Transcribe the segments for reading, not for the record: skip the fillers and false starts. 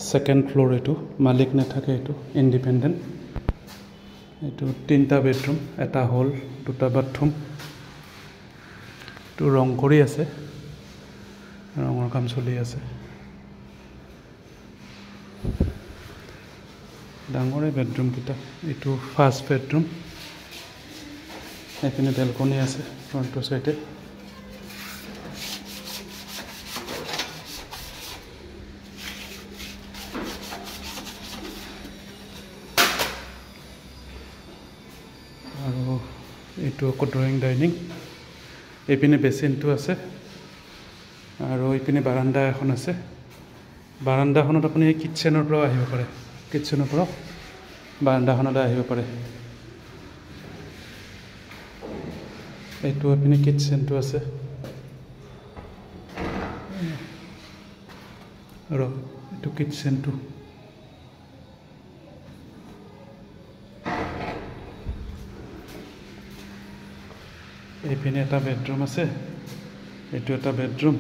second floor এইটো মালিক নাথাকে এইটো ইন্ডিপেন্ডেন্ট এইটো তিনটা বেডৰুম এটা হল দুটা বাথৰুম এইটো ৰং কৰি আছে ৰঙৰ কাম চলি আছে ডাঙৰে বেডৰুম কিটা এইটো ফাৰ্ষ্ট বেডৰুম এখানে বেলকনি আছে ফ্ৰন্ট সাইডে আৰু এইটো আকৌ ড্ৰয়িং ডাইনিং এইপিনে বেচিনটো আছে আৰু এইপিনে বাৰান্দা এখন আছে বাৰান্দাখনত আপুনি কিচেনৰ পৰা আহিব পাৰে কিচেনৰ পৰা বাৰান্দাখনলৈ আহিব পাৰে এইটো আপুনি কিচেনটো আছে আৰু এইটো কিচেনটো এইপিনে এটা বেডৰুম আছে এইটো এটা বেডৰুম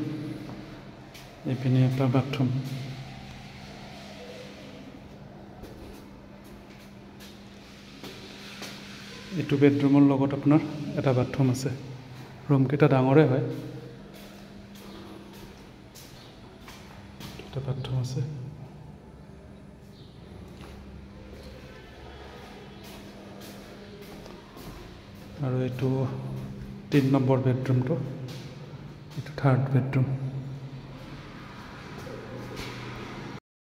এইপিনে এটা বাথৰুম এইটো বেডৰুমৰ লগত আপোনাৰ এটা বাথৰুম আছে ৰুম কেইটা ডাঙৰে হয় এটা বাথৰুম আছে আৰু এইটো 3 নম্বৰ বেডৰুমটো এইটো থাৰ্ড বেডৰুম